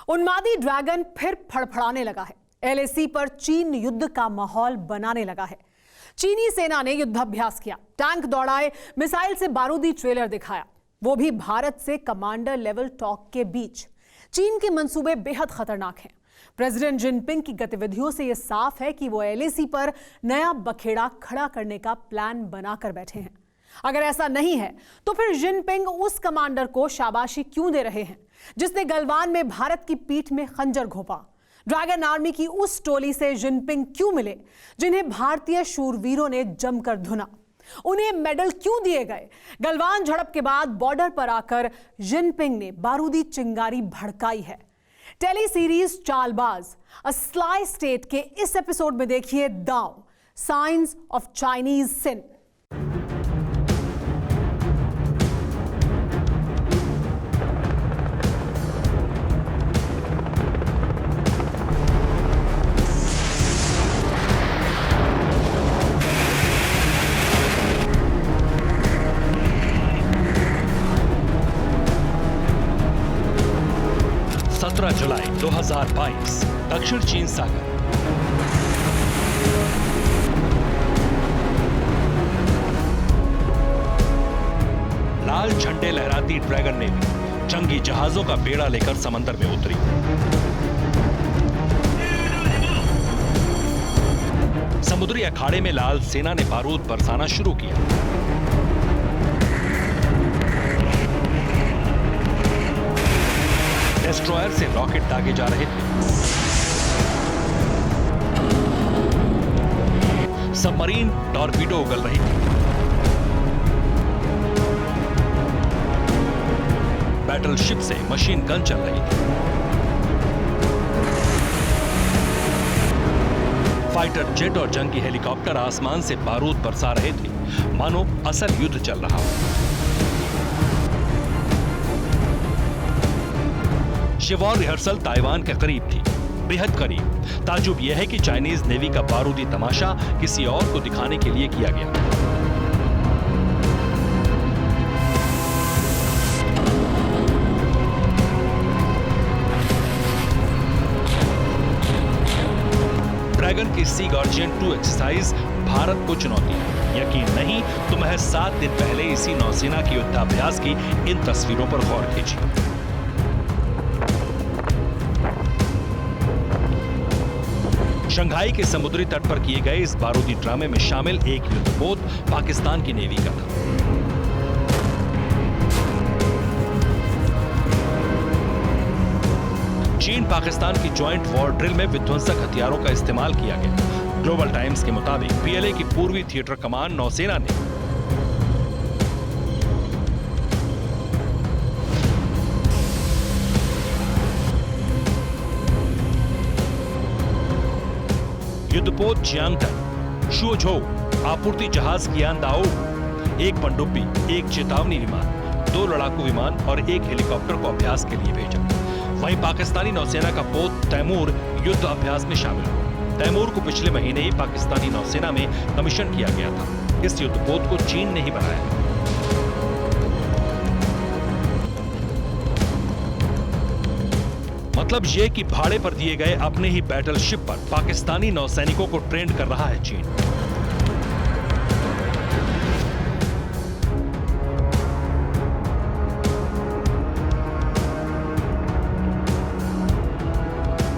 उन्मादी dragon फिर फड़फड़ाने लगा है। एलएसी पर चीन युद्ध का माहौल बनाने लगा है। चीनी सेना ने युद्धाभ्यास किया, टैंक दौड़ाए, मिसाइल से बारूदी ट्रेलर दिखाया, वो भी भारत से कमांडर लेवल टॉक के बीच। चीन के मंसूबे बेहद खतरनाक हैं। प्रेसिडेंट जिनपिंग की गतिविधियों से यह साफ है कि वो एलएसी पर नया बखेड़ा खड़ा करने का प्लान बनाकर बैठे हैं। अगर ऐसा नहीं है तो फिर जिनपिंग उस कमांडर को शाबाशी क्यों दे रहे हैं जिसने गलवान में भारत की पीठ में खंजर घोंपा? ड्रैगन आर्मी की उस टोली से जिनपिंग क्यों मिले जिन्हें भारतीय शूरवीरों ने जमकर धुना? उन्हें मेडल क्यों दिए गए? गलवान झड़प के बाद बॉर्डर पर आकर जिनपिंग ने बारूदी चिंगारी भड़काई है। टेली सीरीज चालबाज अ स्लाई स्टेट के इस एपिसोड में देखिए दांव, साइंस ऑफ चाइनीज सिन। जुलाई 2022 दक्षिण चीन सागर। लाल झंडे लहराती ड्रैगन नेवी जंगी जहाजों का बेड़ा लेकर समंदर में उतरी। समुद्री अखाड़े में लाल सेना ने बारूद बरसाना शुरू किया। डिस्ट्रॉयर से रॉकेट दागे जा रहे थे। सबमरीन टॉर्पीडो उगल रही थी। बैटलशिप से मशीन गन चल रही थी। फाइटर जेट और जंगी हेलीकॉप्टर आसमान से बारूद बरसा रहे थे, मानो असल युद्ध चल रहा हो। शिवॉर रिहर्सल ताइवान के करीब थी, बेहद करीब। ताजुब यह है कि चाइनीज नेवी का बारूदी तमाशा किसी और को दिखाने के लिए किया गया। ड्रैगन की सी गार्जियन 2 एक्सरसाइज भारत को चुनौती है। यकीन नहीं तो महज 7 दिन पहले इसी नौसेना की युद्धाभ्यास की इन तस्वीरों पर गौर कीजिए। शंघाई के समुद्री तट पर किए गए इस बारूदी ड्रामे में शामिल एक युद्धपोत पाकिस्तान की नेवी का था। चीन पाकिस्तान की ज्वाइंट वॉर ड्रिल में विध्वंसक हथियारों का इस्तेमाल किया गया। ग्लोबल टाइम्स के मुताबिक पीएलए की पूर्वी थिएटर कमान नौसेना ने युद्धपोत जियांगटन, शुओझो, आपूर्ति जहाज कियान दाओ, एक पनडुब्बी, एक चेतावनी विमान, 2 लड़ाकू विमान और एक हेलीकॉप्टर को अभ्यास के लिए भेजा। वहीं पाकिस्तानी नौसेना का पोत तैमूर युद्ध अभ्यास में शामिल हुआ। तैमूर को पिछले महीने ही पाकिस्तानी नौसेना में कमीशन किया गया था। इस युद्धपोत को चीन ने ही बनाया। मतलब यह कि भाड़े पर दिए गए अपने ही बैटलशिप पर पाकिस्तानी नौसैनिकों को ट्रेंड कर रहा है चीन।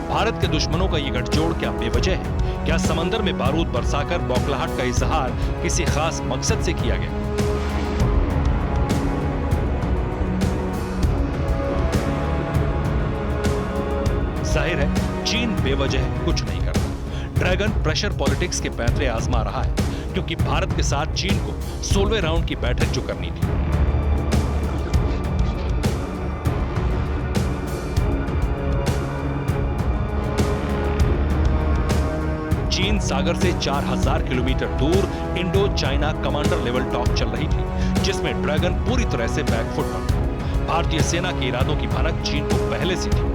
भारत के दुश्मनों का यह गठजोड़ क्या बेवजह है? क्या समंदर में बारूद बरसाकर बौखलाहट का इजहार किसी खास मकसद से किया गया? जाहिर है चीन बेवजह कुछ नहीं करता। ड्रैगन प्रेशर पॉलिटिक्स के पैंतरे आजमा रहा है, क्योंकि भारत के साथ चीन को 16वें राउंड की बैठक जो करनी थी। चीन सागर से 4000 किलोमीटर दूर Indo China commander level talk चल रही थी, जिसमें ड्रैगन पूरी तरह से बैकफुट पर था। भारतीय सेना के इरादों की भनक चीन को पहले से थी।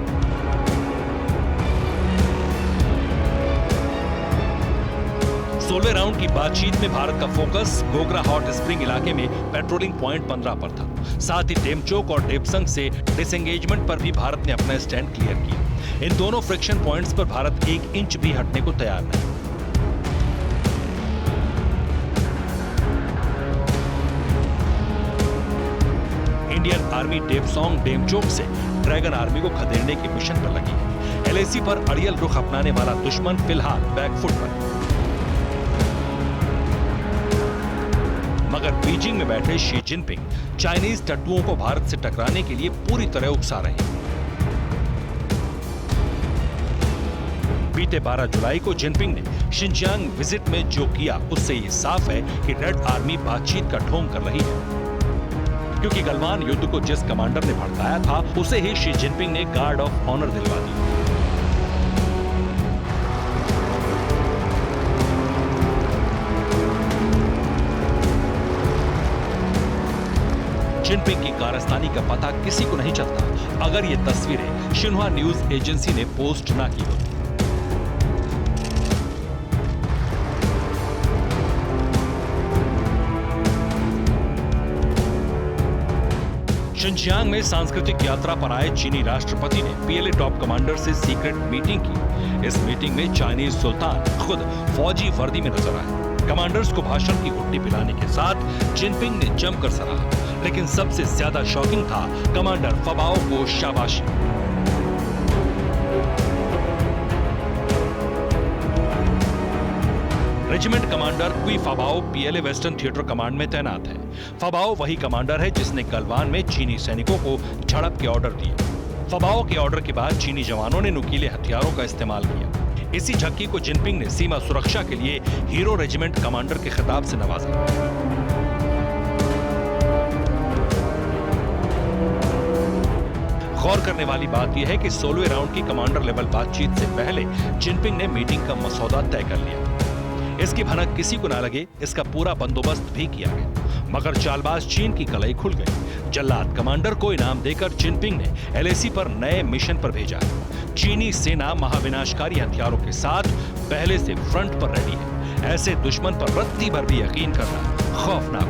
16वें राउंड की बातचीत में भारत का फोकस गोगरा हॉट स्प्रिंग इलाके में पेट्रोलिंग पॉइंट 15 पर था। साथ ही डेमचोक और डेपसंग से डिसएंगेजमेंट पर भी भारत ने अपना स्टैंड क्लियर किया। इन दोनों फ्रिक्शन पॉइंट्स पर भारत 1 इंच भी हटने को तैयार नहीं। इंडियन आर्मी डेपसोंग डेमचोक से ड्रैगन आर्मी को खदेड़ने के मिशन पर लगी है। एलएसी पर अड़ियल रुख अपनाने वाला दुश्मन फिलहाल बैकफुट पर है। मगर बीजिंग में बैठे शी जिनपिंग चाइनीज टट्टुओं को भारत से टकराने के लिए पूरी तरह उकसा रहे हैं। बीते 12 जुलाई को जिनपिंग ने शिनजियांग विजिट में जो किया उससे ये साफ है कि रेड आर्मी बातचीत का ढोंग कर रही है, क्योंकि गलवान युद्ध को जिस कमांडर ने भड़काया था उसे ही शी जिनपिंग ने गार्ड ऑफ ऑनर दिलवा दी। जिनपिंग की कारस्तानी का पता किसी को नहीं चलता अगर ये तस्वीरें शिन्हुआ न्यूज एजेंसी ने पोस्ट ना की होती। शिनजियांग में सांस्कृतिक यात्रा पर आए चीनी राष्ट्रपति ने पीएलए टॉप कमांडर से सीक्रेट मीटिंग की। इस मीटिंग में चाइनीज सुल्तान खुद फौजी वर्दी में नजर आए। कमांडर्स को भाषण की घुट्टी पिलाने के साथ जिनपिंग ने जमकर सराहा, लेकिन सबसे ज्यादा शॉकिंग था कमांडर फबाओ को शाबाशी। रेजिमेंट कमांडर क्वी फबाओ पीएलए वेस्टर्न थिएटर कमांड में तैनात है। फबाओ वही कमांडर है जिसने गलवान में चीनी सैनिकों को झड़प के ऑर्डर दिए। फबाओ के ऑर्डर के बाद चीनी जवानों ने नुकीले हथियारों का इस्तेमाल किया। इसी झक्की को जिनपिंग ने सीमा सुरक्षा के लिए हीरो रेजिमेंट कमांडर के खिताब से नवाजा। गौर करने वाली बात यह है कि 16वें राउंड की कमांडर लेवल बातचीत से पहले जिनपिंग ने मीटिंग का मसौदा तय कर लिया। इसकी भनक किसी को ना लगे इसका पूरा बंदोबस्त भी किया गया, मगर चालबाज चीन की कलई खुल गई। जल्लाद कमांडर को इनाम देकर जिनपिंग ने एलएसी पर नए मिशन पर भेजा है। चीनी सेना महाविनाशकारी हथियारों के साथ पहले से फ्रंट पर रेडी है। ऐसे दुश्मन पर रत्ती भर भी यकीन करना खौफनाक